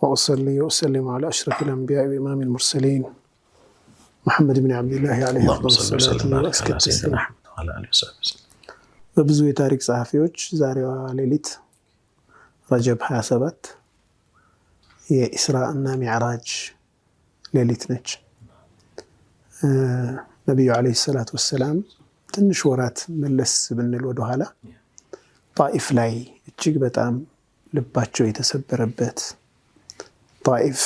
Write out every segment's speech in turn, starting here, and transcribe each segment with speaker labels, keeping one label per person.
Speaker 1: وأصلي وأسلم على أشرف الأنبياء وإمام المرسلين محمد بن عبد الله عليه أفضل الصلاة والسلام
Speaker 2: على آله وصحبه.
Speaker 1: በብዙ የታሪክ ጸሐፊዎች ዛሬዋ ሌሊት ረጀብ 27 የኢስራ እና ሚዕራጅ ሌሊት ነች። ነብዩ አለይሂ ሰላቱ ወሰላም ትንሽ ወራት መለስ ብንል ወደ ኋላ ጣኢፍ ላይ እጅግ በጣም ልባቸው የተሰበረበት ጣኢፍ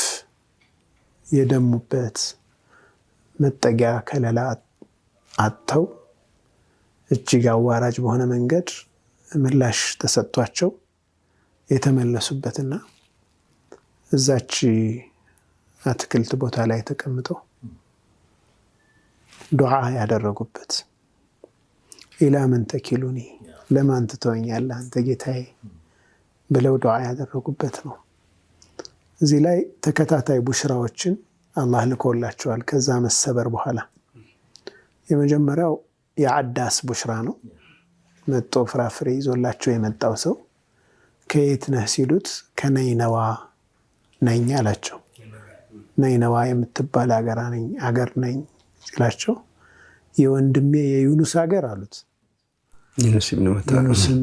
Speaker 1: የደሙበት መጠጊያ ከለላ አጥተው እጅግ አዋራጅ በሆነ መንገድ ምላሽ ተሰጥቷቸው የተመለሱበትና እዛች አትክልት ቦታ ላይ ተቀምጠው ዱዓ ያደረጉበት ኢላ መን ተኪሉኒ ለማን ትተወኛለህ አንተ ጌታዬ ብለው ዱዓ ያደረጉበት ነው። እዚህ ላይ ተከታታይ ቡሽራዎችን አላህ ልኮላቸዋል። ከዛ መሰበር በኋላ የመጀመሪያው የዓዳስ ቡሽራ ነው። መጦ ፍራፍሬ ይዞላቸው የመጣው ሰው ከየት ነህ ሲሉት ከነይነዋ ነኝ አላቸው። ነይነዋ የምትባል አገር ነኝ ሲላቸው የወንድሜ የዩኑስ ሀገር አሉት። ዩኑስን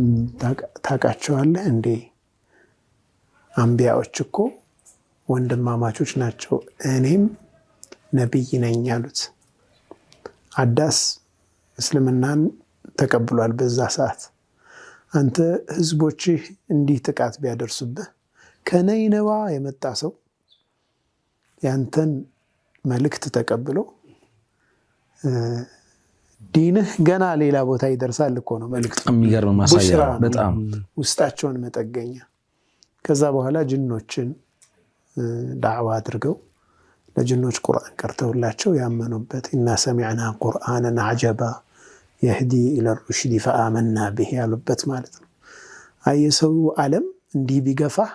Speaker 1: ታውቃቸዋለህ እንዴ? አንቢያዎች እኮ ወንድማማቾች ናቸው፣ እኔም ነቢይ ነኝ አሉት። ዓዳስ እስልምናን ተቀብሏል። በዛ ሰዓት አንተ ህዝቦችህ እንዲህ ጥቃት ቢያደርሱብህ ከነይነዋ የመጣ ሰው ያንተን መልእክት ተቀብሎ ዲንህ ገና ሌላ ቦታ ይደርሳል እኮ ነው መልእክቱ።
Speaker 2: የሚገርም ማሳያ በጣም
Speaker 1: ውስጣቸውን መጠገኛ። ከዛ በኋላ ጅኖችን ዳዕዋ አድርገው ለጅኖች ቁርአን ቀርተውላቸው ያመኑበት ኢና ሰሚዕና ቁርአንን አጀባ የህዲ ኢለ ሩሽዲ ፈአመና ብህ ያሉበት ማለት ነው። የሰው ዓለም እንዲህ ቢገፋህ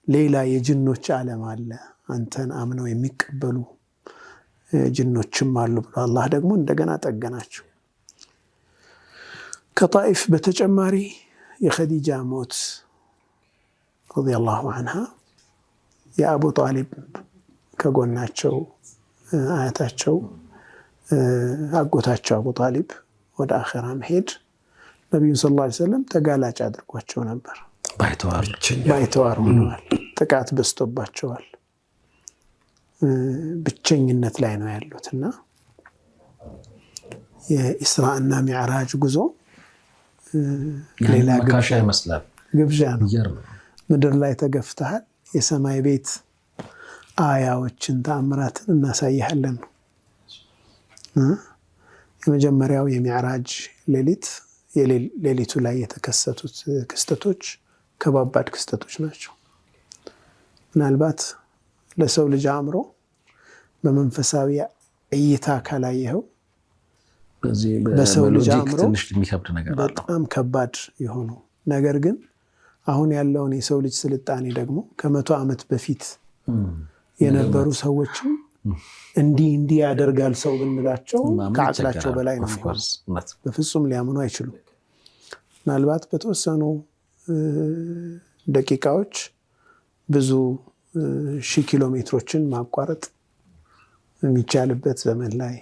Speaker 1: ሌላ የጅኖች ዓለም አለ፣ አንተን አምነው የሚቀበሉ ጅኖችም አሉ ብሎ አላህ ደግሞ እንደገና ጠገናቸው። ከጣኢፍ በተጨማሪ የኸዲጃ ሞት ረዲየላሁ ዐንሃ የአቡ ጣሊብ ከጎናቸው አያታቸው አጎታቸው አቡ ጣሊብ ወደ አኺራ መሄድ ነብዩ ሰለላሁ ዐለይሂ ወሰለም ተጋላጭ አድርጓቸው ነበር። ባይተዋር ሆነዋል። ጥቃት በዝቶባቸዋል። ብቸኝነት ላይ ነው ያሉትና የኢስራ እና ሚዕራጅ ጉዞ ሌላ ግብዣ ነው። ምድር ላይ ተገፍተሃል፣ የሰማይ ቤት አያዎችን ተአምራትን እናሳይሃለን ነው። የመጀመሪያው የሚዕራጅ ሌሊት ሌሊቱ ላይ የተከሰቱት ክስተቶች ከባባድ ክስተቶች ናቸው። ምናልባት ለሰው ልጅ አእምሮ በመንፈሳዊ እይታ ካላየኸው በሰው ልጅ አእምሮ በጣም ከባድ የሆኑ ነገር ግን አሁን ያለውን የሰው ልጅ ስልጣኔ ደግሞ ከ100 ዓመት በፊት የነበሩ ሰዎችም እንዲህ ያደርጋል ሰው ብንላቸው ከአቅላቸው በላይ ነው። በፍጹም ሊያምኑ አይችሉም። ምናልባት በተወሰኑ ደቂቃዎች ብዙ ሺህ ኪሎ ሜትሮችን ማቋረጥ የሚቻልበት ዘመን ላይ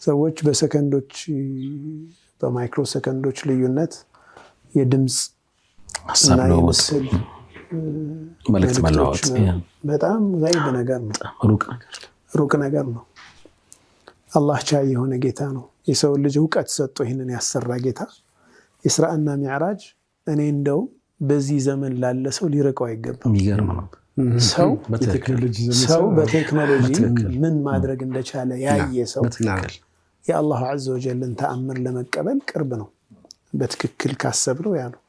Speaker 1: ሰዎች በሰከንዶች በማይክሮ ሰከንዶች ልዩነት የድምፅ እና የምስል መልእክት መለዋወጥ በጣም ጋይብ ነገር ነው፣ ሩቅ ነገር ነው። አላህ ቻይ የሆነ ጌታ ነው። የሰው ልጅ ዕውቀት ሰጥቶ ይህንን ያሰራ ጌታ ኢስራ እና ሚዕራጅ እኔ እንደው በዚህ ዘመን ላለ ሰው ሊርቀው አይገባም። የሚገርም ነው። ሰው በቴክኖሎጂ ምን ማድረግ እንደቻለ ያየ ሰው የአላህ ዐዘ ወጀልን ተአምር ለመቀበል ቅርብ ነው። በትክክል ካሰብነው ያ ነው።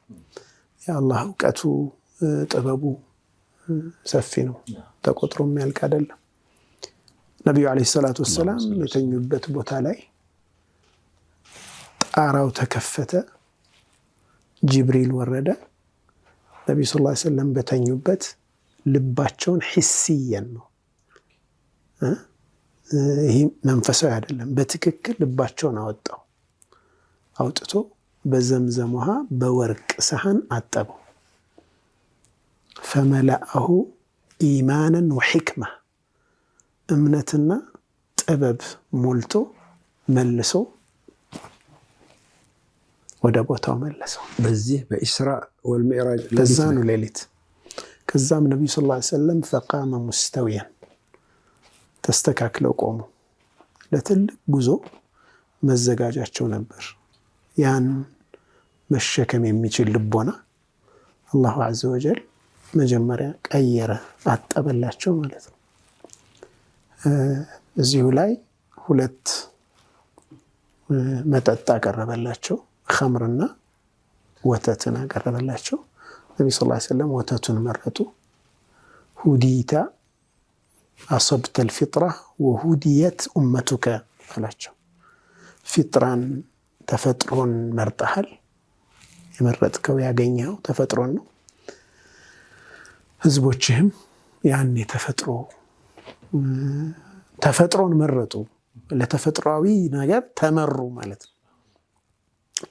Speaker 1: የአላህ ዕውቀቱ ጥበቡ ሰፊ ነው፣ ተቆጥሮ የሚያልቅ አይደለም። ነብዩ አለይሂ ሰላቱ ወሰላም የተኙበት ቦታ ላይ ጣራው ተከፈተ፣ ጅብሪል ወረደ። ነብዩ ሰለላሁ ዐለይሂ ወሰለም በተኙበት ልባቸውን ሂስየን ነው፣ ይሄ መንፈሳዊ አይደለም፣ በትክክል ልባቸውን አውጥቶ በዘምዘም ውሃ በወርቅ ሰሃን አጠበው። ፈመለአሁ ኢማንን ወሕክማ እምነትና ጥበብ ሞልቶ መልሶ ወደ ቦታው መለሰው።
Speaker 3: በዚህ በኢስራ ወልሚዕራጅ
Speaker 1: በዛኑ ሌሊት ከዛም ነቢዩ ሰለላሁ ዐለይሂ ወሰለም ፈቃመ ሙስተውያን ተስተካክለው ቆሙ። ለትልቅ ጉዞ መዘጋጃቸው ነበር። ያን መሸከም የሚችል ልቦና አላሁ ዐዘ ወጀል መጀመሪያ ቀየረ፣ አጠበላቸው ማለት ነው። እዚሁ ላይ ሁለት መጠጥ አቀረበላቸው፣ ኸምርና ወተትን አቀረበላቸው። ነቢዩ ሰለላሁ ዐለይሂ ወሰለም ወተቱን መረጡ። ሁዲታ አሰብተል ፊጥራ ወሁዲየት ኡመቱከ አላቸው። ፊጥራን ተፈጥሮን መርጠሃል፣ የመረጥከው ያገኘው ተፈጥሮን ነው። ህዝቦችህም ያን ተፈጥሮን መረጡ፣ ለተፈጥሯዊ ነገር ተመሩ ማለት ነው።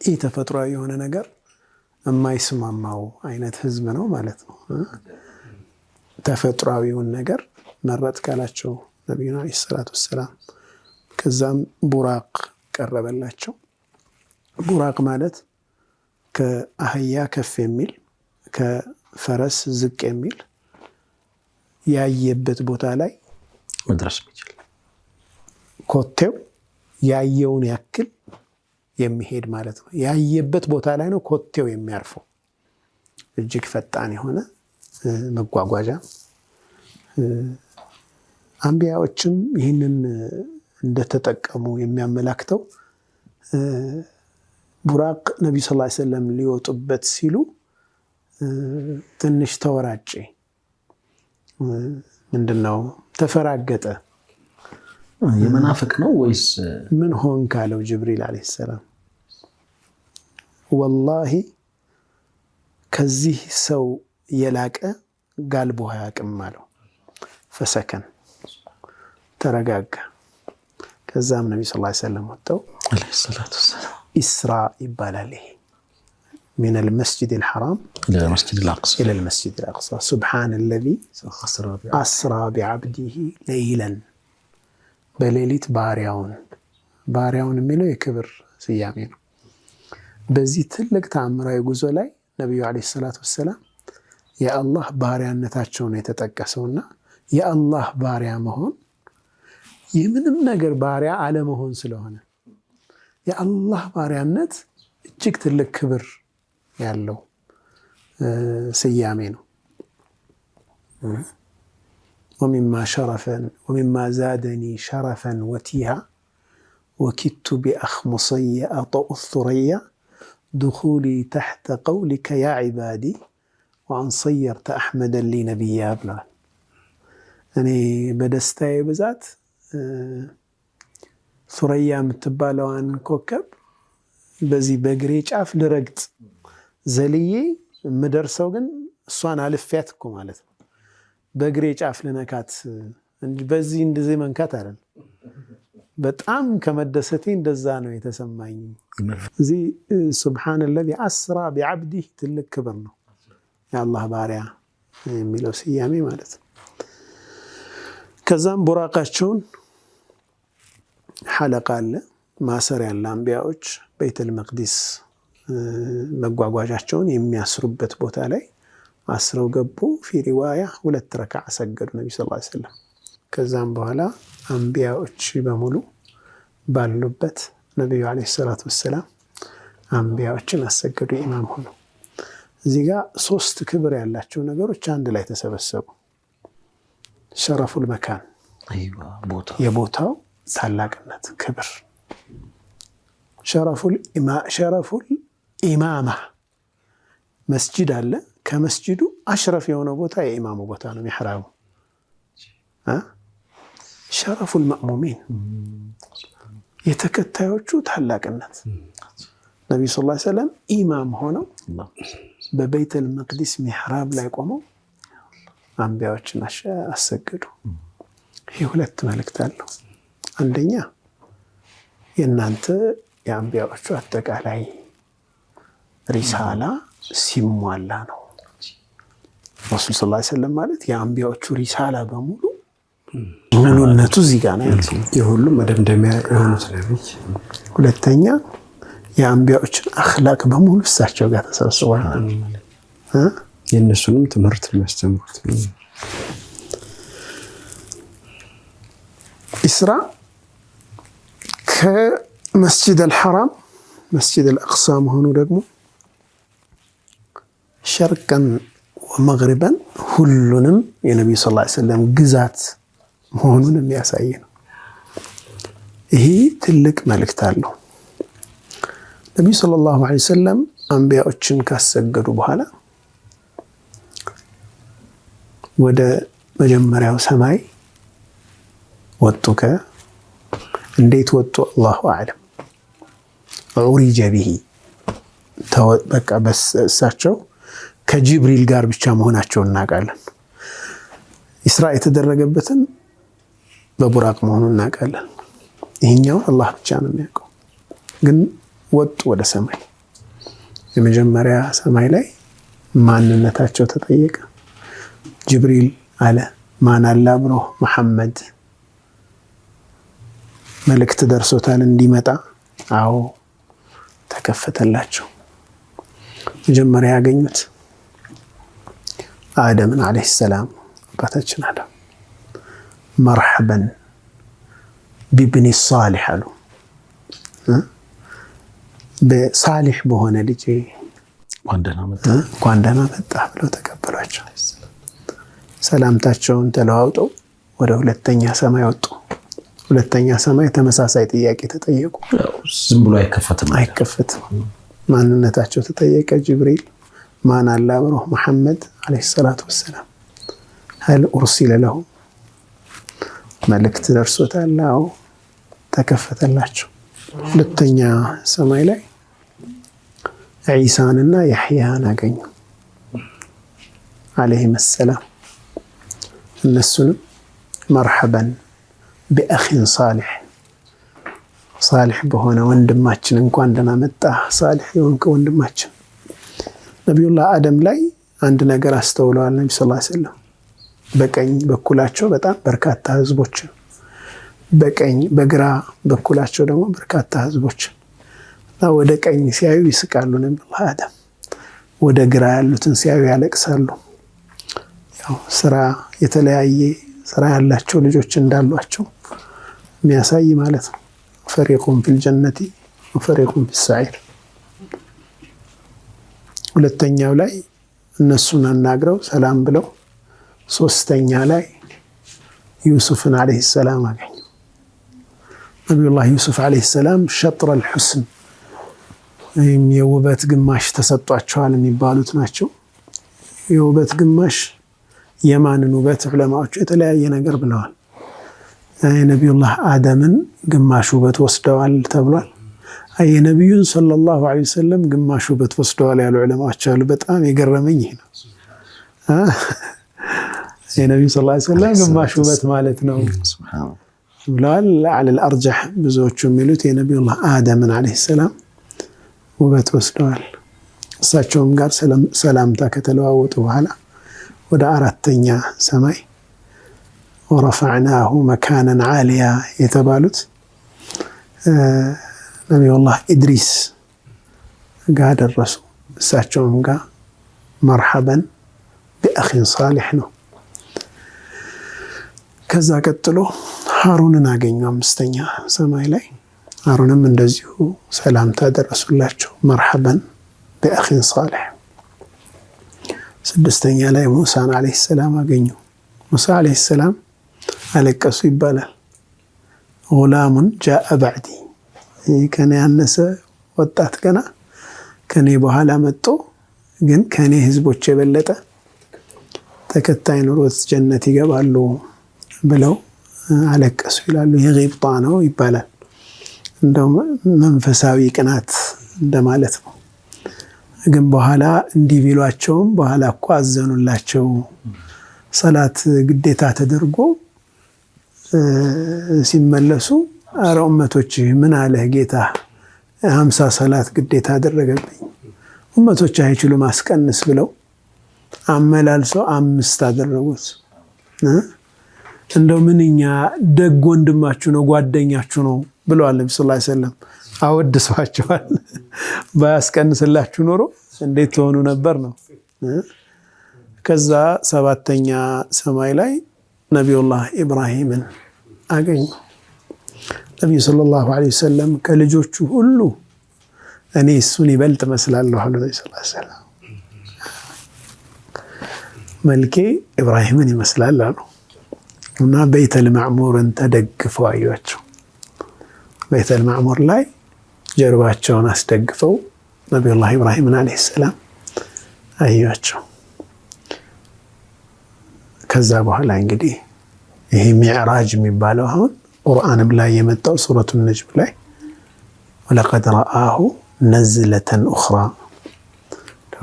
Speaker 1: ይህ ተፈጥሯዊ የሆነ ነገር የማይስማማው አይነት ህዝብ ነው ማለት ነው። ተፈጥሯዊውን ነገር መረጥ ካላቸው ነቢዩና ዓለይሂ ሰላቱ ወሰላም። ከዛም ቡራቅ ቀረበላቸው። ቡራቅ ማለት ከአህያ ከፍ የሚል ከፈረስ ዝቅ የሚል ያየበት ቦታ ላይ
Speaker 2: መድረስ የሚችል
Speaker 1: ኮቴው ያየውን ያክል የሚሄድ ማለት ነው። ያየበት ቦታ ላይ ነው ኮቴው የሚያርፈው። እጅግ ፈጣን የሆነ መጓጓዣ። አንቢያዎችም ይህንን እንደተጠቀሙ የሚያመላክተው ቡራቅ ነቢዩ ሰለላሁ ዐለይሂ ወሰለም ሊወጡበት ሲሉ ትንሽ ተወራጨ። ምንድነው? ተፈራገጠ።
Speaker 2: የመናፍቅ ነው ወይስ
Speaker 1: ምን ሆን ካለው ጅብሪል ዓለይሂ ሰላም ወላሂ ከዚህ ሰው የላቀ ጋልቦ አያውቅም አለው። ፈሰከን ተረጋጋ። ከዛም ነቢ ሰለላሁ ዐለይሂ ወሰለም ወጥተው ኢስራ ይባላል። ይሄ ሚነል መስጂዲል ሐራም ኢለል መስጂዲል አቅሳ ሱብሓነለዚ አስራ ቢዐብዲሂ ለይለን በሌሊት ባሪያውን የሚለው የክብር ስያሜ ነው። በዚህ ትልቅ ተአምራዊ ጉዞ ላይ ነቢዩ ዓለይሂ ሰላቱ ወሰላም የአላህ ባሪያነታቸው ነው የተጠቀሰውና የአላህ ባሪያ መሆን የምንም ነገር ባሪያ አለመሆን ስለሆነ የአላህ ባሪያነት እጅግ ትልቅ ክብር ያለው ስያሜ ነው። ወሚማ ዛደኒ ሸረፈን ወቲሃ ወኪቱ ቢአኽሙሰየ አጠኡ ሱረያ ድኹሊ ተሕተ ቀውሊከ ያ ዒባዲ ወአን ሰየርተ አሕመደን ሊ ነቢያ ብለዋል። እኔ በደስታዬ ብዛት ሱረያ የምትባለዋን ኮከብ በዚህ በእግሬ ጫፍ ልረግጥ ዘልዬ የምደርሰው ግን እሷን አልፊያት እኮ ማለት ነው። በእግሬ ጫፍ ልነካት እንጂ በዚህ እንደዚህ መንካት አይደለም። በጣም ከመደሰቴ እንደዛ ነው የተሰማኝ። እዚህ ሱብሓነለዚ አስራ ቢዐብዲህ ትልቅ ክብር ነው። የአላህ ባሪያ የሚለው ስያሜ ማለት ነው። ከዛም ቡራቃቸውን ሐለቃ አለ ማሰር ያለ አንቢያዎች ቤተል መቅዲስ መጓጓዣቸውን የሚያስሩበት ቦታ ላይ አስረው ገቡ። ፊ ሪዋያ 2 ረክዓ ሰገዱ ነቢ ሰለላሁ ዐለይሂ ወሰለም። ከዛም በኋላ አንቢያዎች በሙሉ ባሉበት ነቢዩ ዓለይሂ ሰላቱ ወሰላም አንቢያዎችን አሰገዱ፣ ኢማም ሆኑ። እዚህ ጋር 3 ክብር ያላቸው ነገሮች አንድ ላይ ተሰበሰቡ። ሸረፉል መካን የቦታው ታላቅነት ክብር፣ ሸረፉል ኢማማ መስጂድ አለ። ከመስጂዱ አሽረፍ የሆነው ቦታ የኢማሙ ቦታ ነው፣ ሚሕራቡ። ሸረፉል መእሙሚን የተከታዮቹ ታላቅነት። ነቢዩ ሰለላሁ ዐለይሂ ወሰለም ኢማም ሆነው በቤተል መቅዲስ ሚሕራብ ላይ ቆመው አንቢያዎችን አሰገዱ። ይህ 2 መልእክት አለው። አንደኛ የእናንተ የአንቢያዎቹ አጠቃላይ ሪሳላ ሲሟላ ነው። ረሱል ሰለላሁ ዐለይሂ ወሰለም ማለት የአንቢያዎቹ ሪሳላ በሙሉ ሙሉነቱ እዚህ ጋር ነው ያለው።
Speaker 3: የሁሉም መደምደሚያ የሆኑት ነብይ።
Speaker 1: ሁለተኛ የአንቢያዎችን አኽላቅ በሙሉ እሳቸው ጋር ተሰብስቧል።
Speaker 3: የእነሱንም ትምህርት የሚያስተምሩት
Speaker 1: ኢስራ ከመስጂድ አልሐራም መስጂድ አልአቅሳ መሆኑ ደግሞ ሸርቀን ወመግሪበን ሁሉንም የነቢዩ ሰለላሁ ዐለይሂ ወሰለም ግዛት መሆኑን የሚያሳይ ነው። ይሄ ትልቅ መልእክት አለው። ነቢዩ ሰለላሁ ዐለይሂ ወሰለም አንቢያዎችን ካሰገዱ በኋላ ወደ መጀመሪያው ሰማይ ወጡ። እንዴት ወጡ? አላሁ አዕለም። ዑሪጀ ቢሂ በቃ እሳቸው ከጅብሪል ጋር ብቻ መሆናቸውን እናውቃለን። ኢስራ የተደረገበትን በቡራቅ መሆኑን እናውቃለን። ይህኛውን አላህ ብቻ ነው የሚያውቀው። ግን ወጡ ወደ ሰማይ። የመጀመሪያ ሰማይ ላይ ማንነታቸው ተጠየቀ። ጅብሪል አለ ማን አለ ብሎ መሐመድ መልእክት ደርሶታል እንዲመጣ። አዎ ተከፈተላቸው። መጀመሪያ ያገኙት አደምን አለይሂ ሰላም አባታችን አደም። መርሐበን ቢብኒ ሳሊሕ አሉ። በሳሊሕ በሆነ ልጄ እንኳን ደህና መጣ ብለው ተቀበሏቸው። ሰላምታቸውን ተለዋውጠው ወደ ሁለተኛ ሰማይ ወጡ። ሁለተኛ ሰማይ ተመሳሳይ ጥያቄ ተጠየቁ።
Speaker 2: ዝም ብሎ አይከፈትም።
Speaker 1: ማንነታቸው ተጠየቀ። ጅብሪል ማን አለ ብሎ መሐመድ አለይሂ ሰላቱ ወሰላም ሀል ኡርሲለ ለሁ መልእክት ደርሶታል? አዎ ተከፈተላቸው። ሁለተኛ ሰማይ ላይ ዒሳንና ያሕያን አገኙ አለይሂም ሰላም። እነሱንም መርሐበን ቢአኺን ሳሊሕ በሆነ ወንድማችን እንኳን ደህና መጣህ ሳሊሕ የሆንከ ወንድማችን። ነቢዩላህ አደም ላይ አንድ ነገር አስተውለዋል ነቢ ሰለላሁ ዐለይሂ ወሰለም። በቀኝ በኩላቸው በጣም በርካታ ህዝቦችን፣ በቀኝ በግራ በኩላቸው ደግሞ በርካታ ህዝቦችን እና ወደ ቀኝ ሲያዩ ይስቃሉ ነቢዩላህ አደም፣ ወደ ግራ ያሉትን ሲያዩ ያለቅሳሉ። ስራ የተለያየ ስራ ያላቸው ልጆች እንዳሏቸው የሚያሳይ ማለት ነው። ፈሪቁን ፊል ጀነቲ ወፈሪቁን ፊስ ሰዒር። ሁለተኛው ላይ እነሱን አናግረው ሰላም ብለው፣ ሶስተኛ ላይ ዩሱፍን አለይሂ ሰላም አገኙ። ነቢዩላህ ዩሱፍ አለይሂ ሰላም ሸጥረል ሑስን ወይም የውበት ግማሽ ተሰጧቸዋል የሚባሉት ናቸው። የውበት ግማሽ የማንን ውበት? ዑለማዎቹ የተለያየ ነገር ብለዋል። የነቢዩላህ አደምን ግማሽ ውበት ወስደዋል ተብሏል። የነቢዩን ሰለላሁ ዐለይሂ ወሰለም ግማሽ ውበት ወስደዋል ያሉ ዑለማዎች አሉ። በጣም የገረመኝ ይሄ ነው። የነቢዩ ሰለላሁ ዐለይሂ ወሰለም ግማሽ ውበት ማለት ነው ብለዋል። ዐለል አርጀሕ ብዙዎቹ የሚሉት የነቢዩላህ አደምን ዐለይሂ ሰላም ውበት ወስደዋል። እሳቸውም ጋር ሰላምታ ከተለዋወጡ በኋላ ወደ አራተኛ ሰማይ ወረፈዕናሁ መካነን ዓሊያ የተባሉት ነቢዩላህ ኢድሪስ ጋር ደረሱ። እሳቸውም ጋር መርሐበን ቢአኺን ሳሊሕ ነው። ከዛ ቀጥሎ ሃሩንን አገኙ አምስተኛ ሰማይ ላይ። ሃሩንም እንደዚሁ ሰላምታ ደረሱላቸው፣ መርሐበን ቢአኺን ሳሊሕ። ስድስተኛ ላይ ሙሳን አለይሂ ሰላም አገኙ። ሙሳ አለይሂ ሰላም አለቀሱ ይባላል። ጉላሙን ጃአ ባዕዲ፣ ከኔ ያነሰ ወጣት ገና ከኔ በኋላ መጥቶ ግን ከኔ ህዝቦች የበለጠ ተከታይ ኑሮት ጀነት ይገባሉ ብለው አለቀሱ ይላሉ። የጊብጣ ነው ይባላል። እንደው መንፈሳዊ ቅናት እንደማለት ነው። ግን በኋላ እንዲህ ቢሏቸውም በኋላ እኮ አዘኑላቸው። ሰላት ግዴታ ተደርጎ ሲመለሱ አረ ኡመቶች ምን አለህ ጌታ 50 ሰላት ግዴታ አደረገብኝ፣ ኡመቶች አይችሉ ማስቀንስ ብለው አመላልሰው 5 አደረጉት። እንደው ምንኛ ደግ ወንድማችሁ ነው ጓደኛችሁ ነው ብለዋል ነብዩ ሰለላሁ ዐለይሂ ወሰለም። አወድሷቸዋል። ባያስቀንስላችሁ ኖሮ እንዴት ትሆኑ ነበር ነው። ከዛ 7ኛ ሰማይ ላይ ነቢዩላህ ኢብራሂምን አገኙ። ነቢዩ ሰለላሁ ዐለይሂ ወሰለም ከልጆቹ ሁሉ እኔ እሱን ይበልጥ መስላለሁ አሉ። ነብዩ ሰለላሁ ዐለይሂ ወሰለም መልኬ ኢብራሂምን ይመስላል አሉ እና በይተል ማዕሙርን ተደግፈው አዩአቸው። በይተል ማዕሙር ላይ ጀርባቸውን አስደግፈው ነቢዩላህ ኢብራሂምን ዐለይሂ ሰላም አዩአቸው። ከዛ በኋላ እንግዲህ ይሄ ሚዕራጅ የሚባለው አሁን ቁርአንም ላይ የመጣው ሱረቱ ነጅም ላይ ወለቀድ ረአሁ ነዝለተን ኡኽራ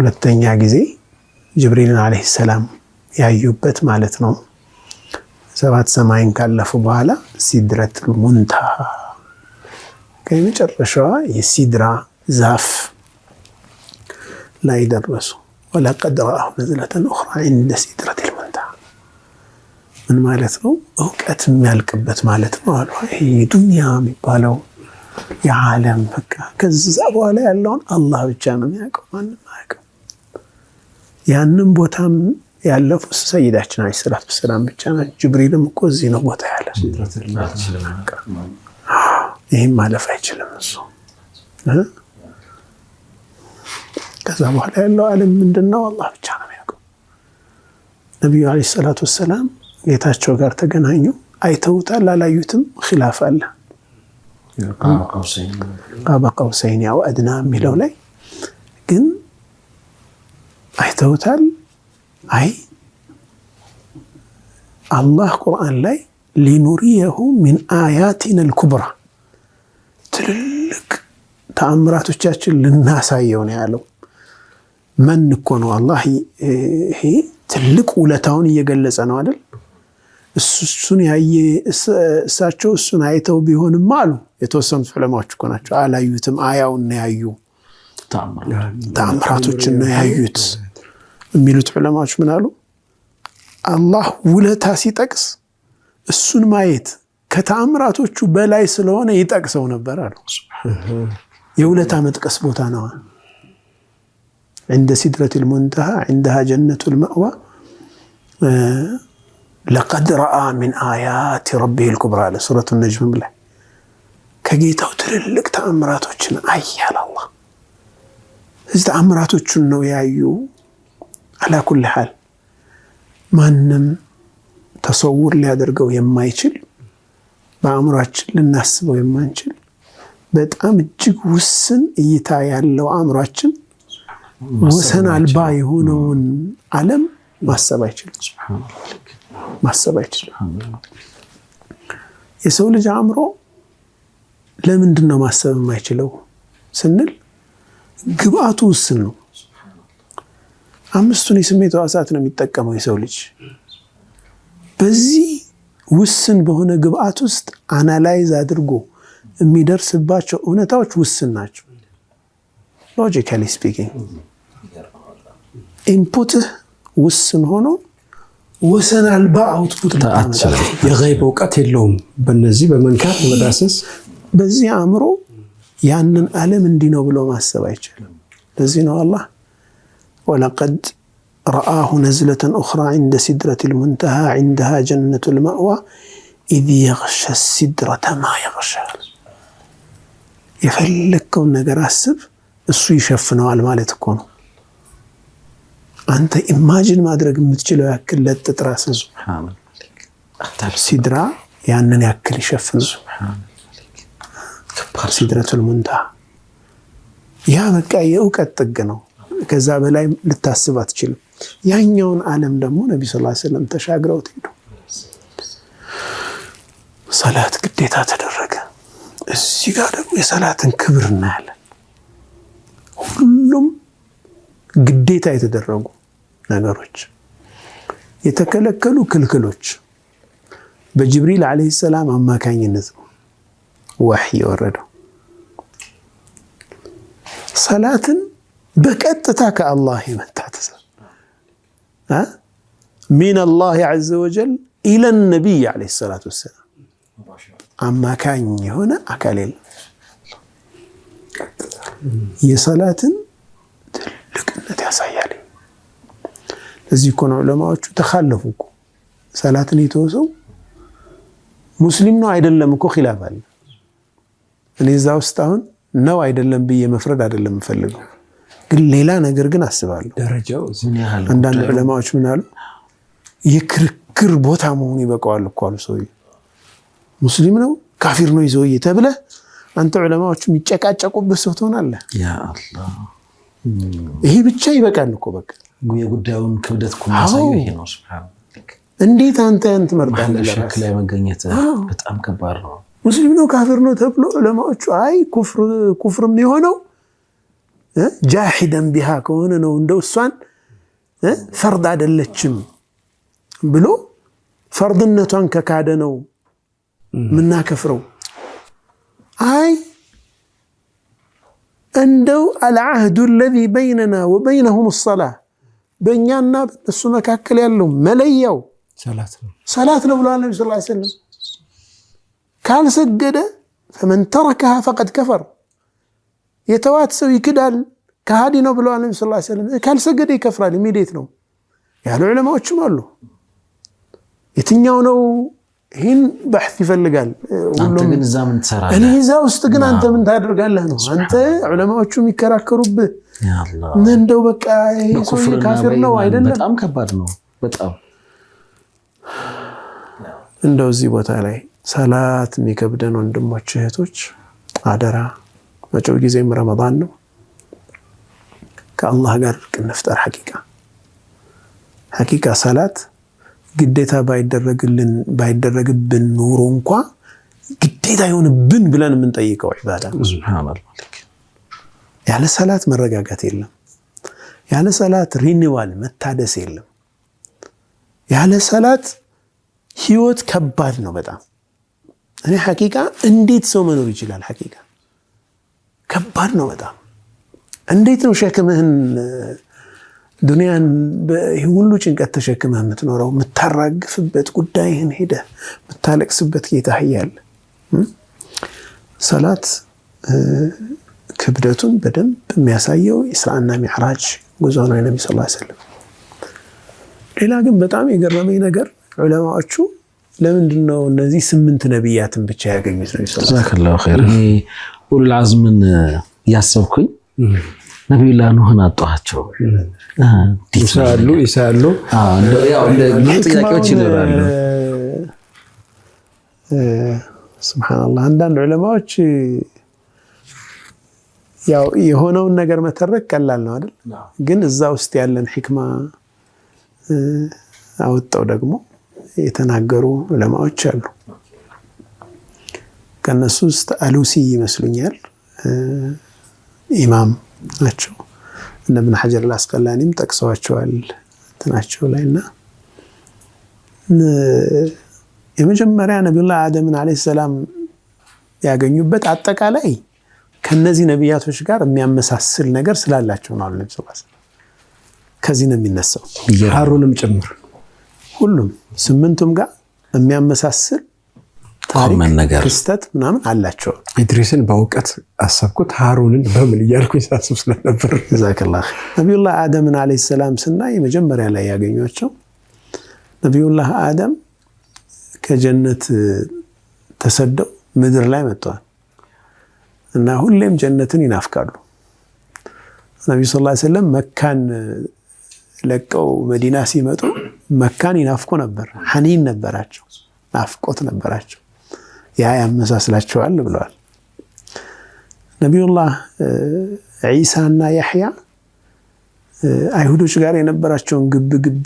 Speaker 1: 2ኛ ጊዜ ጅብሪልን ዐለይሂ ሰላም ያዩበት ማለት ነው። 7 ሰማይን ካለፉ በኋላ ሲድረቱል ሙንተሃ ከመጨረሻዋ የሲድራ ዛፍ ላይ ደረሱ። ወለቀድ ረአሁ ነዝለተን ኡኽራ ዒንደ ሲድረቲል ሙንተሃ ምን ማለት ነው? እውቀት የሚያልቅበት ማለት ነው አሉ። ይሄ ዱንያ የሚባለው የዓለም በቃ ከዛ በኋላ ያለውን አላህ ብቻ ነው የሚያውቀው፣ ማንም አያውቅም። ያንን ቦታም ያለፉ ሰይዳችን ዐለይሂ ሰላቱ ወሰላም ብቻ ናቸው። ጅብሪልም እኮ እዚህ ነው ቦታ ያለ፣ ይህም ማለፍ አይችልም እሱ። ከዛ በኋላ ያለው ዓለም ምንድን ነው? አላህ ብቻ ነው የሚያውቀው። ነቢዩ ዐለይሂ ሰላቱ ወሰላም ጌታቸው ጋር ተገናኙ። አይተውታል አላዩትም? ኺላፍ አለ። ቃበ ቀውሰይን አው አድና የሚለው ላይ ግን አይተውታል። አይ አላህ ቁርአን ላይ ሊኑሪየሁ ሚን አያቲና አልኩብራ ትልልቅ ተአምራቶቻችን ልናሳየው ነው ያለው። መን እኮ ነው አላህ ይሄ ትልቅ ውለታውን እየገለጸ ነው አይደል? እሱን ያየ እሳቸው እሱን አይተው ቢሆንም አሉ የተወሰኑት ዑለማዎች እኮ ናቸው። አላዩትም፣ አያውን ነው ያዩ፣ ተአምራቶችን ነው ያዩት የሚሉት ዑለማዎች ምን አሉ? አላህ ውለታ ሲጠቅስ እሱን ማየት ከተአምራቶቹ በላይ ስለሆነ ይጠቅሰው ነበር አሉ። የውለታ መጥቀስ ቦታ ነው። عند سدرة المنتهى عندها جنة المأوى لقد رأى من آيات ربه الكبرى على سورة النجم ላይ ከጌታው ትልልቅ ተአምራቶችን አያለ አላህ። እዚህ ተአምራቶችን ነው ያዩ። አላ ኩል ሐል ማንም ተሰውር ሊያደርገው የማይችል በአእምሯችን ልናስበው የማንችል በጣም እጅግ ውስን እይታ ያለው አእምሯችን ወሰን አልባ የሆነውን ዓለም ማሰብ አይችልም። የሰው ልጅ አእምሮ ለምንድን ነው ማሰብ የማይችለው ስንል ግብአቱ ውስን ነው። 5ቱን የስሜት ሕዋሳት ነው የሚጠቀመው የሰው ልጅ። በዚህ ውስን በሆነ ግብአት ውስጥ አናላይዝ አድርጎ የሚደርስባቸው እውነታዎች ውስን ናቸው። ሎጂካሊ ስፒኪንግ ኢንፑትህ ውስን ሆኖ ወሰን አልባ አውትፑት
Speaker 3: የገይብ እውቀት የለውም። በነዚህ በመንካት በመዳሰስ
Speaker 1: በዚህ አእምሮ ያንን ዓለም እንዲህ ነው ብሎ ማሰብ አይችልም። ለዚህ ነው አላህ ወለቀድ ረአሁ ነዝለተን ኡኽራ ዒንደ ሲድረቲል ሙንተሃ ዒንደሃ ጀነቱል መእዋ ኢዝ የግሸ ሲድረተ ማ የግሻ። የፈለግከውን ነገር አስብ እሱ ይሸፍነዋል ማለት እኮ ነው። አንተ ኢማጂን ማድረግ የምትችለው ያክል ለጥጥ ራስህ ሲድራ ያንን ያክል ይሸፍናል። ሲድረቱል ሙንተሃ ያ በቃ የእውቀት ጥግ ነው። ከዛ በላይ ልታስብ አትችልም። ያኛውን ዓለም ደግሞ ነብዩ ሰለላሁ ዐለይሂ ወሰለም ተሻግረው ሄዱ። ሰላት ግዴታ ተደረገ። እዚህ ጋር ደግሞ የሰላትን ክብር እናያለን። ሁሉም ግዴታ የተደረጉ ነገሮች፣ የተከለከሉ ክልክሎች በጅብሪል ዐለይሂ ሰላም አማካኝነት ነው ወህይ የወረደው። ሰላትን በቀጥታ ከአላህ የመጣ ሚን አላህ ዐዘ ወጀል ኢለ ነቢይ ዐለይሂ ሰላቱ ወሰላም አማካኝ የሆነ አካል የለም። የሰላትን ትልቅነት ያሳያል። ለዚህ እኮ ነው ዑለማዎቹ ተኻለፉ እኮ ሰላትን የተወሰው ሙስሊም ነው አይደለም እኮ ኺላፍ አለ። እኔ እዛ ውስጥ አሁን ነው አይደለም ብዬ መፍረድ አይደለም የምፈልገው፣ ግን ሌላ ነገር ግን አስባለሁ።
Speaker 3: ደረጃው
Speaker 1: አንዳንድ ዑለማዎች ምን አሉ? የክርክር ቦታ መሆኑ ይበቃዋል እኮ አሉ። ሰውዬው ሙስሊም ነው ካፊር ነው ይዘውዬ ተብለህ አንተ ዑለማዎቹ የሚጨቃጨቁበት ሰው ትሆናለህ።
Speaker 2: ያ አላህ
Speaker 1: ይሄ ብቻ ይበቃል እኮ በቃ።
Speaker 2: የጉዳዩን ክብደት እኮ የሚያሳየው ይሄ ነው። ሱብሃንአላህ
Speaker 1: እንዴት አንተ ትመርጣለህ?
Speaker 2: ሸክ ላይ መገኘት በጣም ከባድ ነው።
Speaker 1: ሙስሊም ነው ካፊር ነው ተብሎ ዑለማዎቹ አይ ኩፍርም የሆነው ጃሂደን ቢሃ ከሆነ ነው እንደው እሷን ፈርድ አይደለችም ብሎ ፈርድነቷን ከካደ ነው ምናከፍረው። አይ እንደው አልዓህዱ አለዚ በይነና ወበይነሁም ሰላህ በእኛና በእነሱ መካከል ያለው መለያው ሰላት ነው ብለዋል ነቢ ሰለላሁ ዐለይሂ ወሰለም። ካልሰገደ ፈመን ተረከሃ ፈቀድ ከፈር የተዋት ሰው ይክዳል ከሃዲ ነው ብለዋል ነቢ ሰለላሁ ዐለይሂ ወሰለም። ካልሰገደ ይከፍራል ኢሚዲየት ነው ያሉ ዑለማዎችም አሉ። የትኛው ነው? ይህን በሕት ይፈልጋል።
Speaker 2: አንተ ግን እዛ ምን ትሰራለህ?
Speaker 1: እኔ እዛ ውስጥ ግን አንተ ምን ታደርጋለህ ነው። አንተ ዑለማዎቹ የሚከራከሩብህ እንደው በቃ ይሄ ሰው ካፊር ነው አይደለም።
Speaker 2: በጣም ከባድ ነው። በጣም
Speaker 1: እንደው እዚህ ቦታ ላይ ሰላት የሚከብደን ወንድሞች እህቶች አደራ፣ መጪው ጊዜም ረመዳን ነው። ከአላህ ጋር እንፍጠር። ሐቂቃ ሰላት ግዴታ ባይደረግብን ኑሮ እንኳ ግዴታ ይሆንብን ብለን የምንጠይቀው ዒባዳ
Speaker 2: ሱብሃንአላህ።
Speaker 1: ያለ ሰላት መረጋጋት የለም። ያለ ሰላት ሪኒዋል መታደስ የለም። ያለ ሰላት ህይወት ከባድ ነው በጣም። እኔ ሐቂቃ እንዴት ሰው መኖር ይችላል? ሐቂቃ ከባድ ነው በጣም። እንዴት ነው ሸክምህን ዱንያን በሁሉ ጭንቀት ተሸክመህ የምትኖረው? የምታራግፍበት ጉዳይህን ሄደህ የምታለቅስበት ጌታ እያለ ሰላት ክብደቱን በደንብ የሚያሳየው ኢስራእና ሚዕራጅ ጉዞ ነው የነቢ ሰለላሁ ዐለይሂ ወሰለም። ሌላ ግን በጣም የገረመኝ ነገር ዑለማዎቹ ለምንድን ነው እነዚህ 8 ነቢያትን ብቻ ያገኙት? ነቢ ሰለላሁ ዐለይሂ ወሰለም
Speaker 2: ጀዛከላሁ ኸይር። እኔ ኡሉል ዐዝምን ያሰብኩኝ ነቢዩላህ ኑህን አጧቸው
Speaker 3: ይሳሉ
Speaker 2: ጥያቄዎች ይኖራሉ።
Speaker 1: ሱብሃንአላህ አንዳንድ ዑለማዎች ያው የሆነውን ነገር መተረክ ቀላል ነው አይደል? ግን እዛ ውስጥ ያለን ሒክማ አወጣው ደግሞ የተናገሩ ዑለማዎች አሉ። ከነሱ ውስጥ አሉሲ ይመስሉኛል ኢማም ናቸው። እነ ኢብኑ ሐጀር አልአስቀላኒም ጠቅሰዋቸዋል እንትናቸው ላይና የመጀመሪያ ነቢዩላህ አደምን አለይሂ ሰላም ያገኙበት አጠቃላይ ከነዚህ ነቢያቶች ጋር የሚያመሳስል ነገር ስላላቸው ነው። ነብዩ ሰለላሁ ዐለይሂ ወሰለም ከዚህ ነው የሚነሳው።
Speaker 3: ሃሩንም ጭምር
Speaker 1: ሁሉም 8ቱም ጋር የሚያመሳስል ታሪክ ነገር ክስተት ምናምን አላቸው።
Speaker 3: ኢድሪስን በእውቀት አሰብኩት ሃሩንን በምን እያልኩኝ ሳስብ ስለነበር
Speaker 1: ጀዛከላህ። ነቢዩላህ አደምን አለይሂ ሰላም ስናይ መጀመሪያ ላይ ያገኟቸው ነቢዩላህ አደም ከጀነት ተሰደው ምድር ላይ መጥተዋል እና ሁሌም ጀነትን ይናፍቃሉ። ነብዩ ሰለላሁ ዐለይሂ ወሰለም መካን ለቀው መዲና ሲመጡ መካን ይናፍቁ ነበር። ሐኒን ነበራቸው፣ ናፍቆት ነበራቸው። ያ ያመሳስላቸዋል ብለዋል። ነቢዩላህ ዒሳና ያሕያ አይሁዶች ጋር የነበራቸውን ግብግብ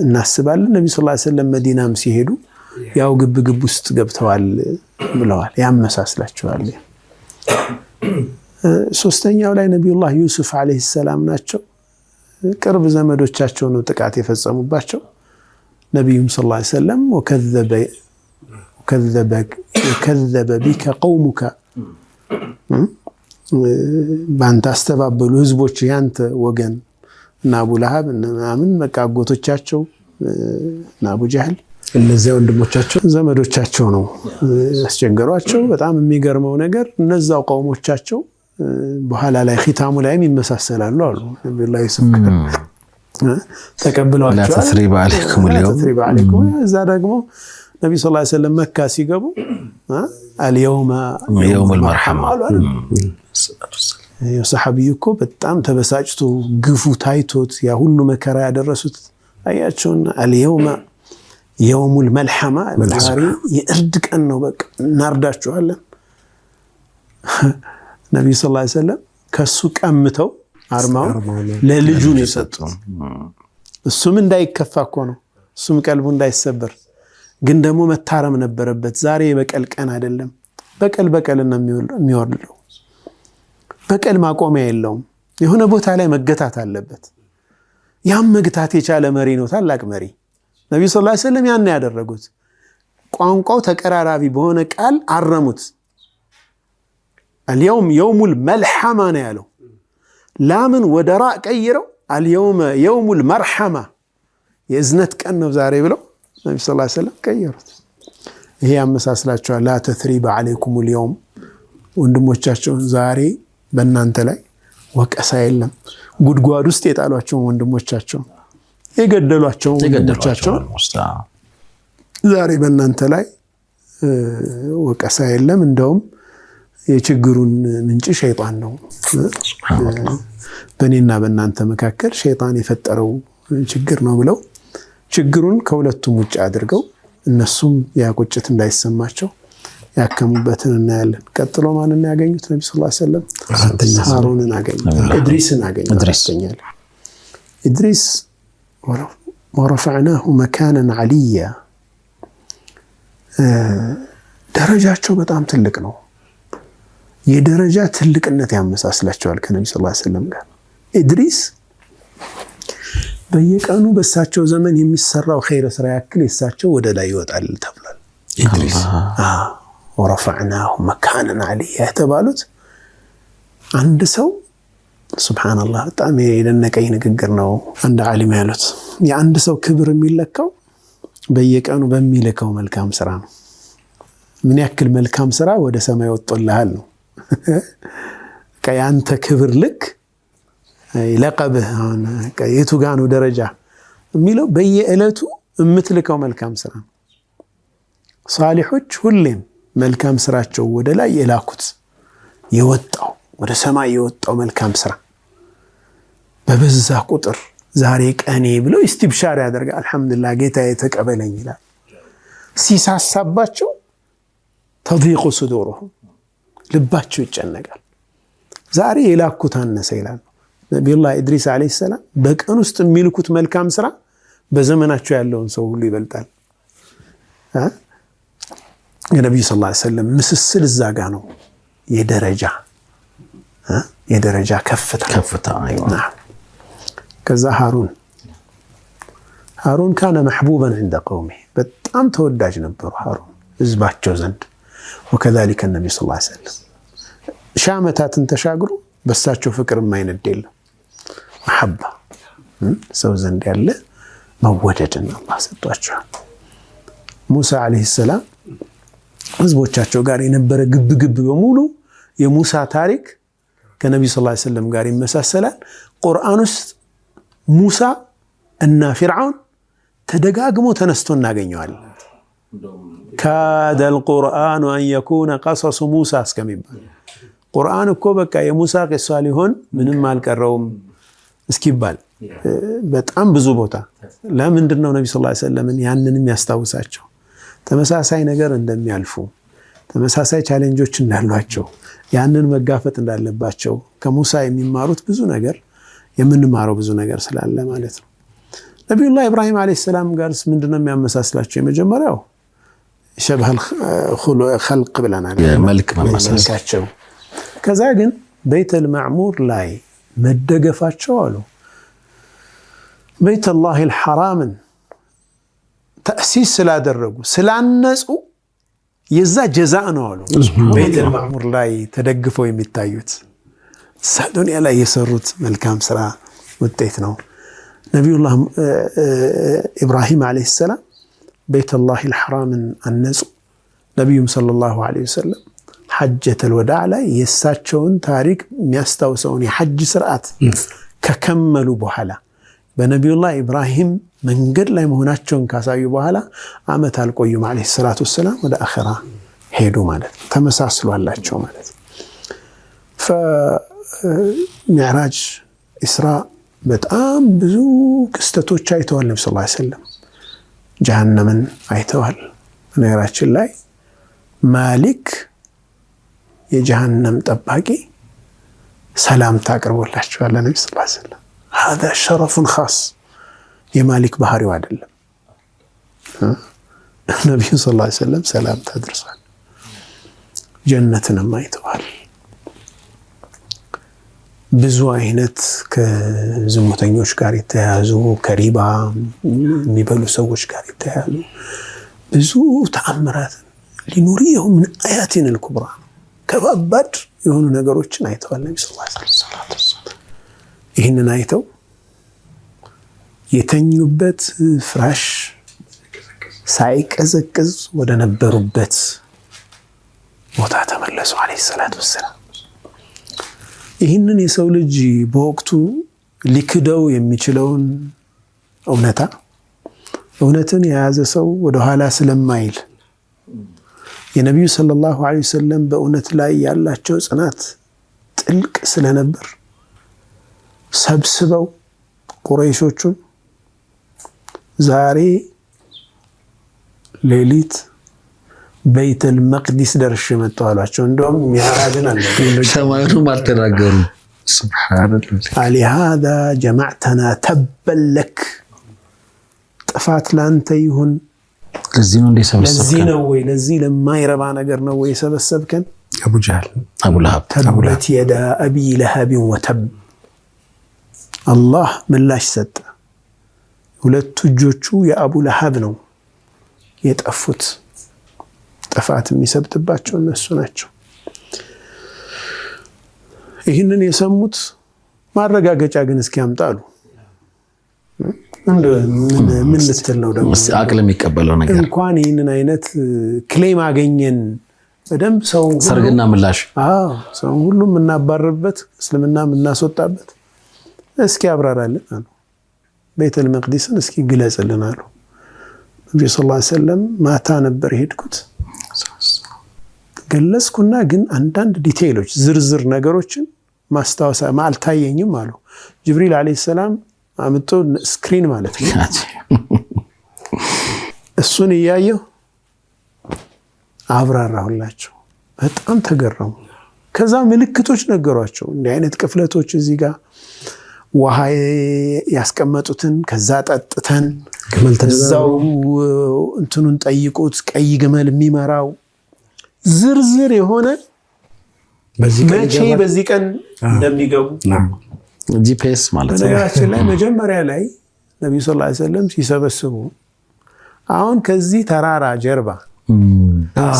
Speaker 1: እናስባለን። ነብዩ ሰለላሁ ዐለይሂ ወሰለም መዲናም ሲሄዱ ያው ግብግብ ውስጥ ገብተዋል ብለዋል። ያመሳስላቸዋል። ሶስተኛው ላይ ነቢዩላህ ዩሱፍ አለይሂ ሰላም ናቸው። ቅርብ ዘመዶቻቸው ነው ጥቃት የፈጸሙባቸው። ነቢዩም ሰለላሁ ዐለይሂ ወሰለም ወከዘበ ቢከ ቀውሙከ በአንተ አስተባበሉ ህዝቦች ያንተ ወገን እና አቡ ለሃብ ምናምን በቃ አጎቶቻቸው እና አቡ ጀህል
Speaker 3: እነዚያ ወንድሞቻቸው
Speaker 1: ዘመዶቻቸው ነው ያስቸገሯቸው። በጣም የሚገርመው ነገር እነዛው ቀውሞቻቸው በኋላ ላይ ኺታሙ ላይም ይመሳሰላሉ አሉ። ነብዩላህ ዩሱፍ ተቀብለዋቸዋል።
Speaker 2: ላ ተስሪበ ዐለይኩም
Speaker 1: እዛ ደግሞ ነቢ ሰለላሁ ዐለይሂ ወሰለም መካ ሲገቡ አልየውመ የውሙል መርሐማ አሉ። ሰሐቢዩ እኮ በጣም ተበሳጭቶ ግፉ ታይቶት ያ ሁሉ መከራ ያደረሱት አያቸውና አልየውመ የውሙል መልሐማ ዛሬ የእርድ ቀን ነው፣ በቃ እናርዳችኋለን። ነቢዩ ሰለላሁ ዐለይሂ ወሰለም ከሱ ቀምተው አርማውን ለልጁ ነው የሰጡት። እሱም እንዳይከፋ እኮ ነው፣ እሱም ቀልቡ እንዳይሰበር። ግን ደግሞ መታረም ነበረበት። ዛሬ የበቀል ቀን አይደለም። በቀል ነው የሚወርደው። በቀል ማቆሚያ የለውም። የሆነ ቦታ ላይ መገታት አለበት። ያም መግታት የቻለ መሪ ነው፣ ታላቅ መሪ። ነቢዩ ሰለላሁ ዐለይሂ ወሰለም ያን ያደረጉት ቋንቋው ተቀራራቢ በሆነ ቃል አረሙት። አልየውም የውሙል መልሐማ ነው ያለው። ላምን ወደ ራ ቀይረው አልየውም የውሙል መርሐማ የእዝነት ቀን ነው ዛሬ ብለው ነቢዩ ሰለላሁ ዐለይሂ ወሰለም ቀየሩት። ይሄ ያመሳስላቸዋል። ላ ተስሪበ ዐለይኩሙል የውም ወንድሞቻቸውን ዛሬ በእናንተ ላይ ወቀሳ የለም። ጉድጓድ ውስጥ የጣሏቸውን ወንድሞቻቸውን የገደሏቸውን ወንድሞቻቸውን ዛሬ በእናንተ ላይ ወቀሳ የለም። እንደውም የችግሩን ምንጭ ሸይጣን ነው። በእኔና በእናንተ መካከል ሸይጣን የፈጠረው ችግር ነው ብለው ችግሩን ከሁለቱም ውጭ አድርገው እነሱም ያ ቁጭት እንዳይሰማቸው ያከሙበትን እናያለን። ቀጥሎ ማንን ያገኙት? ነብዩ ሰለላሁ ዐለይሂ ወሰለም ሃሩንን አገኙ፣ ኢድሪስን አገኙ። ኢድሪስ ወረፈዕናሁ መካነን ዐሊያ ደረጃቸው በጣም ትልቅ ነው። የደረጃ ትልቅነት ያመሳስላቸዋል ከነብዩ ሰለላሁ ዐለይሂ ወሰለም ጋር። ኢድሪስ በየቀኑ በእሳቸው ዘመን የሚሰራው ኸይር ስራ ያክል የእሳቸው ወደ ላይ ይወጣል ተብሏል። ኢድሪስ ወረፈዕናሁ መካነን ዐሊያ የተባሉት አንድ ሰው ሱብሃነላህ፣ በጣም የደነቀኝ ንግግር ነው። አንድ ዓሊም ያሉት የአንድ ሰው ክብር የሚለካው በየቀኑ በሚልከው መልካም ስራ ነው። ምን ያክል መልካም ስራ ወደ ሰማይ ወጥቶልሃል ነው። የአንተ ክብር ልክ ለቀብህ አሁን የቱ ጋ ነው ደረጃ የሚለው በየዕለቱ የምትልከው መልካም ስራ ነው። ሳሊሖች ሁሌም መልካም ስራቸው ወደ ላይ የላኩት የወጣው ወደ ሰማይ የወጣው መልካም ስራ በበዛ ቁጥር ዛሬ ቀኔ ብለው ኢስቲብሻር ያደርጋል። አልሐምዱሊላህ ጌታዬ ተቀበለኝ ይላል። ሲሳሳባቸው ተዲቁ ሱዱሩሁም ልባቸው ይጨነቃል። ዛሬ የላኩት አነሰ ይላል። ነቢዩላህ ኢድሪስ ዓለይሂ ሰላም በቀን ውስጥ የሚልኩት መልካም ስራ በዘመናቸው ያለውን ሰው ሁሉ ይበልጣል። የነቢዩ ሰለላሁ ዐለይሂ ወሰለም ምስስል እዛ ጋ ነው። የደረጃ ከፍታ ከዛ ሃሩን ካነ መሕቡበን ዐንደ ቀውሚ በጣም ተወዳጅ ነበሩ ሃሩን ህዝባቸው ዘንድ። ወከዛሊከ ነቢዩ ሰለላሁ ዐለይሂ ወሰለም ሺህ ዓመታትን ተሻግሮ በሳቸው ፍቅር የማይነድ የለም። መሐባ ሰው ዘንድ ያለ መወደድን አላህ ሰጥቷቸዋል። ሙሳ ዓለይሂ ሰላም ህዝቦቻቸው ጋር የነበረ ግብግብ በሙሉ የሙሳ ታሪክ ከነቢዩ ሰለላሁ ዐለይሂ ወሰለም ጋር ይመሳሰላል። ቁርአን ውስጥ ሙሳ እና ፊርዓውን ተደጋግሞ ተነስቶ እናገኘዋለን። ካደል ቁርአኑ አን የኩነ ቀሰሱ ሙሳ እስከሚባል ቁርአን እኮ በቃ የሙሳ ቂሷ ሊሆን ምንም አልቀረውም እስኪባል በጣም ብዙ ቦታ። ለምንድን ነው ነቢዩ ሰለላሁ ዐለይሂ ወሰለም ያንንም ያስታውሳቸው? ተመሳሳይ ነገር እንደሚያልፉ፣ ተመሳሳይ ቻሌንጆች እንዳሏቸው፣ ያንን መጋፈጥ እንዳለባቸው ከሙሳ የሚማሩት ብዙ ነገር የምንማረው ብዙ ነገር ስላለ ማለት ነው። ነቢዩላህ ኢብራሂም ዓለይሂ ሰላም ጋርስ ምንድነው የሚያመሳስላቸው? የመጀመሪያው ሸብሀል ኸልቅ ብለናል፣
Speaker 2: መልክ መመሳሰላቸው።
Speaker 1: ከዛ ግን ቤተል ማዕሙር ላይ መደገፋቸው አሉ ቤተላሂል ሐራምን ተእሲስ ስላደረጉ ስላነጹ የዛ ጀዛ ነው አሉ። ቤተል ማዕሙር ላይ ተደግፈው የሚታዩት ዱንያ ላይ የሰሩት መልካም ስራ ውጤት ነው። ነቢዩላህ ኢብራሂም ዓለይሂ ሰላም ቤተላሂል ሐራምን አነጹ። ነቢዩም ሰለላሁ ዓለይሂ ወሰለም ሐጀተል ወዳዕ ላይ የእሳቸውን ታሪክ የሚያስታውሰውን የሐጅ ስርዓት ከከመሉ በኋላ በነቢዩላህ ኢብራሂም መንገድ ላይ መሆናቸውን ካሳዩ በኋላ ዓመት አልቆዩም ዓለይሂ ሰላቱ ወሰላም ወደ አኺራ ሄዱ ማለት ነው። ተመሳስሏላቸው ማለት ነው። ሚዕራጅ ኢስራ በጣም ብዙ ክስተቶች አይተዋል። ነቢ ሰለላሁ ዐለይሂ ወሰለም ጀሃነምን አይተዋል። በነገራችን ላይ ማሊክ የጀሃነም ጠባቂ ሰላምታ አቅርቦላቸዋል ለነቢ ሰለላሁ ዐለይሂ ወሰለም። ሀዛ ሸረፉን ኻስ የማሊክ ባህሪው አይደለም። ነቢዩ ሰለላሁ ዐለይሂ ወሰለም ሰላምታ አድርሷል። ጀነትንም አይተዋል። ብዙ አይነት ከዝሙተኞች ጋር የተያያዙ ከሪባ የሚበሉ ሰዎች ጋር የተያያዙ ብዙ ተአምራት ሊኑሪየሁ ምን አያቲን አልኩብራ ከባባድ የሆኑ ነገሮችን አይተዋል ነቢ ሰለላሁ ዐለይሂ ወሰለም። ይህንን አይተው የተኙበት ፍራሽ ሳይቀዘቅዝ ወደ ነበሩበት ቦታ ተመለሱ ዓለይሂ ሰላቱ ወሰላም። ይህንን የሰው ልጅ በወቅቱ ሊክደው የሚችለውን እውነትን የያዘ ሰው ወደኋላ ስለማይል የነቢዩ ሰለላሁ ዐለይሂ ወሰለም በእውነት ላይ ያላቸው ጽናት ጥልቅ ስለነበር ሰብስበው ቁረይሾቹን ዛሬ ሌሊት በይተል መቅዲስ ደርሼ መጣሁ አሏቸው። እንደውም ሚዕራጅን አለ
Speaker 2: ሰማዩንም አልተናገሩ። ሱብሃንአላህ
Speaker 1: አሊሃዛ ጀማዕተና ተበለክ ጥፋት ላንተ ይሁን።
Speaker 2: ለዚህ ነው እንደሰበሰብከን።
Speaker 1: ለዚህ ነው ወይ ለዚህ ለማይረባ ነገር ነው ወይ ሰበሰብከን?
Speaker 3: አቡ ጀህል
Speaker 2: አቡ ለሀብ
Speaker 1: ተበት የዳ አቢ ለሀብ ወተብ። አላህ ምላሽ ሰጠ። ሁለቱ እጆቹ የአቡ ለሀብ ነው የጠፉት። ጥፋት የሚሰብትባቸው እነሱ ናቸው። ይህንን የሰሙት ማረጋገጫ ግን እስኪ ያምጣሉ። ምን ልትል ነው ደግሞ?
Speaker 2: አቅል የሚቀበለው ነገር
Speaker 1: እንኳን ይህንን አይነት ክሌም አገኘን በደንብ ሰው
Speaker 2: ሰርግና ምላሽ
Speaker 1: ሰው ሁሉ የምናባረርበት እስልምና የምናስወጣበት እስኪ አብራራልን አሉ። ቤተል መቅዲስን እስኪ ግለጽልን አሉ። ነብዩ ሰለላሁ ዐለይሂ ወሰለም ማታ ነበር የሄድኩት ገለጽኩና ግን አንዳንድ ዲቴይሎች ዝርዝር ነገሮችን ማስታወስ አልታየኝም አሉ። ጅብሪል አለይሂ ሰላም አምጦ ስክሪን ማለት ነው እሱን እያየሁ አብራራሁላቸው። በጣም ተገረሙ። ከዛ ምልክቶች ነገሯቸው። እንዲህ አይነት ቅፍለቶች እዚህ ጋር ውሃ ያስቀመጡትን ከዛ ጠጥተን ከዛው እንትኑን ጠይቁት ቀይ ግመል የሚመራው ዝርዝር የሆነ መቼ በዚህ ቀን እንደሚገቡ
Speaker 2: ጂፒኤስ ማለት ነው።
Speaker 1: በነገራችን ላይ መጀመሪያ ላይ ነብዩ ሰለላሁ ዐለይሂ ወሰለም ሲሰበስቡ አሁን ከዚህ ተራራ ጀርባ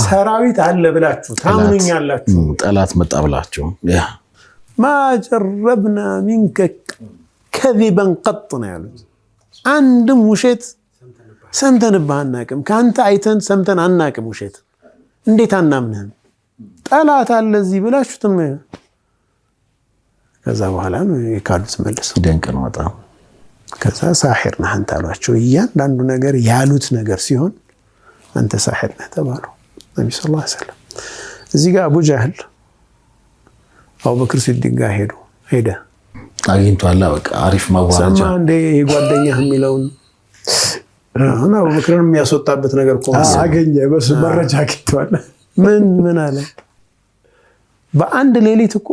Speaker 1: ሰራዊት አለ ብላችሁ ታምኑኛላችሁ?
Speaker 2: ጠላት መጣ ብላችሁ
Speaker 1: ማጀረብና ሚንከ ከዚበን ቀጥ ነው ያሉት። አንድም ውሸት ሰምተንብህ አናቅም። ከአንተ አይተን ሰምተን አናቅም። ውሸት እንዴት አናምንህም? ጠላት አለ እዚህ ብላችሁትም። ከዛ በኋላ ነው የካዱት መልሰው።
Speaker 2: ደንቅ ነው በጣም።
Speaker 1: ከዛ ሳሒር ነህ አንተ አሏቸው። እያንዳንዱ ነገር ያሉት ነገር ሲሆን አንተ ሳሒር ነህ ተባሉ ነብዩ ሰለላሁ ዐለይሂ ወሰለም። እዚህ ጋር አቡ ጀህል አቡበክር ሲዲቅ ጋር ሄደ
Speaker 2: አግኝቷል። በቃ አሪፍ ማዋራጃ
Speaker 1: ሰማ እንደ የጓደኛህ የሚለውን አሁን አቡበክርን የሚያስወጣበት ነገር
Speaker 3: አገኘ። በሱ መረጃ አግኝቷል።
Speaker 1: ምን አለ? በአንድ ሌሊት እኮ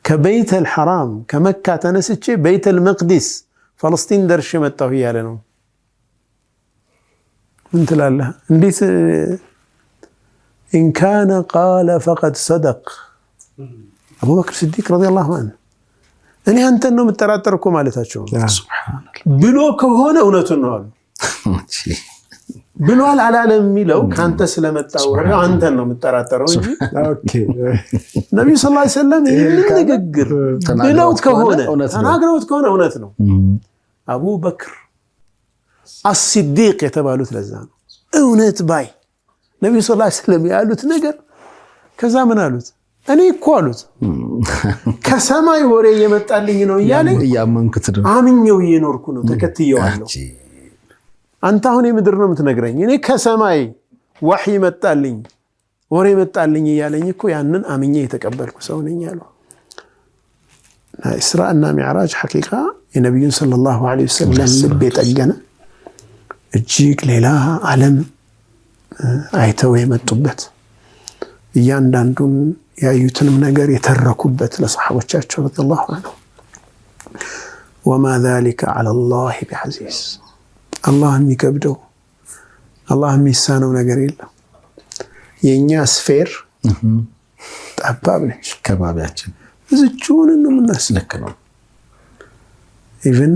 Speaker 1: ከበይተል ሐራም ከመካ ተነስቼ በይተል መቅዲስ ፈለስጢን ደርሼ መጣሁ እያለ ነው። ምን ትላለህ? እንዴት ኢን ካነ ቃለ ፈቀድ ሰደቅ አቡበክር ሲዲቅ ረዲየላሁ ዐንሁ እኔ አንተን ነው የምጠራጠር እኮ ማለታቸው ብሎ ከሆነ እውነቱን ነው አሉ። ብሏል አላለም የሚለው ካንተ ስለመጣው አንተን ነው የምጠራጠረው እንጂ ነብዩ ሰለላሁ ዐለይሂ ወሰለም ይህን ንግግር ብለው ከሆነ ተናግረውት ከሆነ እውነት ነው። አቡበክር አስሲዲቅ የተባሉት ለዛ ነው እውነት ባይ ነብዩ ሰለላሁ ዐለይሂ ወሰለም ያሉት ነገር። ከዛ ምን አሉት? እኔ እኮ አሉት ከሰማይ ወሬ እየመጣልኝ ነው እያለኝ
Speaker 2: እያመንኩት ነው
Speaker 1: አምኜው እየኖርኩ ነው ተከትየዋለሁ። አንተ አሁን የምድር ነው የምትነግረኝ፣ እኔ ከሰማይ ወህይ መጣልኝ ወሬ መጣልኝ እያለኝ እኮ ያንን አምኜ የተቀበልኩ ሰው ነኝ አለው። ኢስራ እና ሚዕራጅ ሐቂቃ የነብዩን ሰለላሁ ዐለይሂ ወሰለም ልብ የጠገነ እጅግ ሌላ ዓለም አይተው የመጡበት እያንዳንዱን ያዩትንም ነገር የተረኩበት ለሰሐቦቻቸው ረዲየላሁ ዐንሁ። ወማ ذلك على الله بعزيز አላህ የሚከብደው አላህ የሚሳነው ነገር የለም። የኛ ስፌር ጠባብ ነች፣ ከባቢያችን እዚቹን ነው የምናስለክ ነው። ኢቭን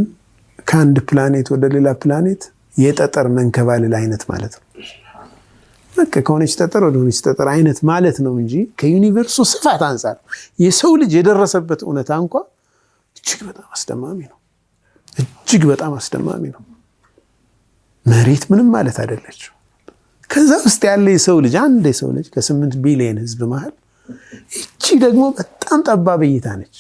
Speaker 1: ከአንድ ፕላኔት ወደ ሌላ ፕላኔት የጠጠር መንከባለል አይነት ማለት ነው። በቃ ከሆነች ጠጠር ወደ ሆነች ጠጠር አይነት ማለት ነው እንጂ ከዩኒቨርሱ ስፋት አንፃር የሰው ልጅ የደረሰበት እውነታ እንኳን እጅግ በጣም አስደማሚ ነው። እጅግ በጣም አስደማሚ ነው። መሬት ምንም ማለት አይደለች። ከዛ ውስጥ ያለ የሰው ልጅ አንድ የሰው ልጅ ከ8 ቢሊዮን ህዝብ መሃል እቺ ደግሞ በጣም ጠባብ እይታ ነች።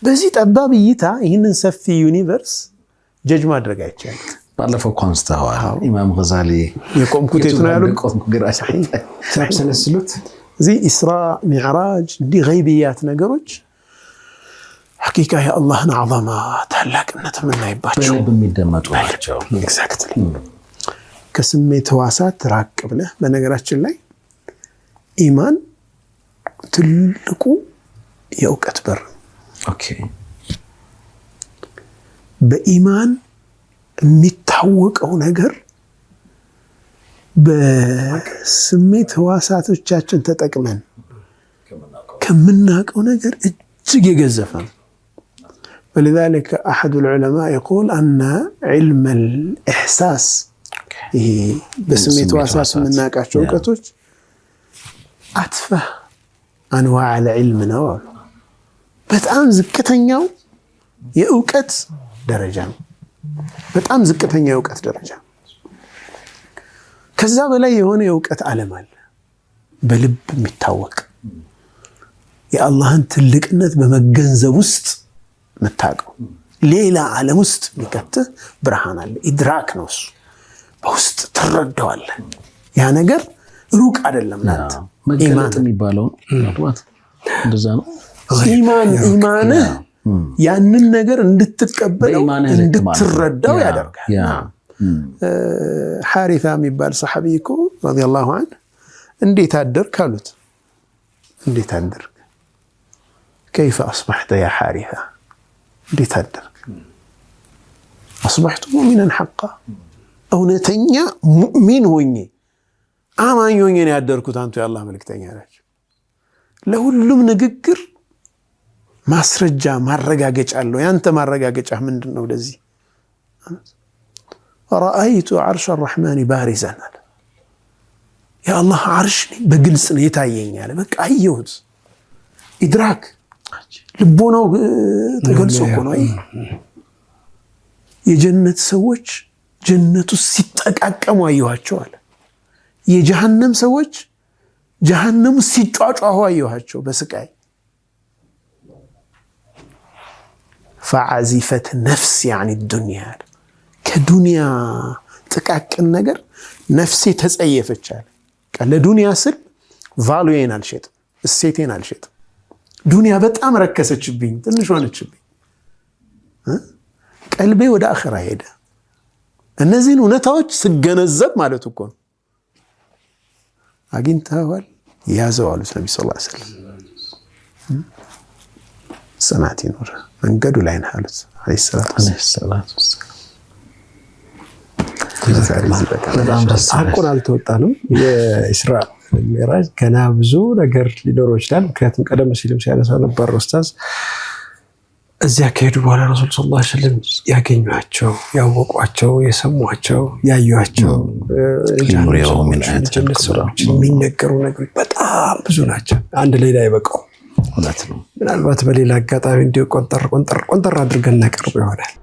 Speaker 1: በዚህ ጠባብ እይታ ይህንን ሰፊ ዩኒቨርስ ጀጅ ማድረግ አይቻልም።
Speaker 2: ባለፈው ኮንስታዋል ኢማም ገዛሊ
Speaker 1: የቆምኩት የት ነው ያሉት?
Speaker 3: ስለስሉት
Speaker 1: እዚህ ኢስራ ሚዕራጅ እንዲህ ገይብያት ነገሮች ሐቂቃ የአላህን ዐዘማ ታላቅነት የምናይባቸው
Speaker 2: በሚደመጡ ናቸው።
Speaker 1: ኤግዛክትሊ ከስሜት ህዋሳት ራቅ ብለህ በነገራችን ላይ ኢማን ትልቁ የእውቀት በር። በኢማን የሚታወቀው ነገር በስሜት ህዋሳቶቻችን ተጠቅመን ከምናውቀው ነገር እጅግ የገዘፈ ነው። ولذلك أحد العلماء يقول أن علم الإحساس بسميت واساس من ناقاش وقتوش أتفه أنواع العلم نوع بتأم زكتنياو يأوكت درجة بتأم زكتنياو يأوكت درجة كذاب لا يهون يأوكت علمال بلب متوق يا الله أنت لك أنت بمجنزة وسط متاقو ሌላ ዓለም ውስጥ የሚከትህ ብርሃን አለ። ኢድራክ ነው እሱ። በውስጥ ትረዳዋለህ። ያ ነገር ሩቅ አይደለም ላንተ።
Speaker 2: መገለጥ የሚባለው ማለት እንደዛ ነው።
Speaker 1: ኢማን ያንን ነገር እንድትቀበለው እንድትረዳው ያደርጋል። ሐሪታ የሚባል ሰሐቢ እኮ ረዲየላሁ ዐንሁ እንዴት አደርክ አሉት። እንዴት አደርክ? كيف أصبحت يا حارثة؟ እንዴት አደርክ? أصبحت مؤمنا حقا እውነተኛ ሙእሚን ሆኜ አማኝ ሆኜ ነው ያደርኩት አንተ የአላህ መልእክተኛ ነህ። ለሁሉም ንግግር ማስረጃ ማረጋገጫ አለው። ያንተ ማረጋገጫ ምንድነው? ለዚህ رأيت عرش الرحمن بارزا يا الله عرش በግልጽ ነው የታየኝ አለ። በቃ አየሁት። ኢድራክ ልቦናው ተገልጾ እኮ ነው። የጀነት ሰዎች ጀነቱ ሲጠቃቀሙ አየኋቸው አለ። የጀሃነም ሰዎች ጀሃነሙ ሲጫጫሁ አየኋቸው በስቃይ። فعزفت نفسي عن الدنيا ከዱንያ ጥቃቅን ነገር ነፍሴ ተጸየፈች አለ። ለዱንያ ስል ቫሉዬን አልሸጥም፣ እሴቴን አልሸጥም። ዱንያ በጣም ረከሰችብኝ፣ ትንሽ ሆነችብኝ። ቀልቤ ወደ አኺራ ሄደ። እነዚህን እውነታዎች ስገነዘብ ማለት እኮ ነው። አግኝተዋል ያዘው አሉት ነብዩ ሰለላሁ ዐለይሂ ወሰለም። ጽናት ይኖር መንገዱ ላይ ነህ አሉት ዐለይሂ ሰላቱ ወሰለም። አቁን አልተወጣንም። የኢስራ ሚዕራጅ ገና ብዙ ነገር ሊኖረው ይችላል። ምክንያቱም ቀደም ሲልም ሲያነሳው ነበር ኡስታዝ
Speaker 3: እዚያ ከሄዱ በኋላ ረሱል ሰለላሁ ዐለይሂ ወሰለም ያገኟቸው፣ ያወቋቸው፣ የሰሟቸው፣ ያዩቸው ጀነት ሰዎች የሚነገሩ ነገሮች በጣም ብዙ ናቸው። አንድ ሌላ አይበቃው። ምናልባት በሌላ አጋጣሚ እንዲሁ ቆንጠር አድርገን እናቀርብ ይሆናል።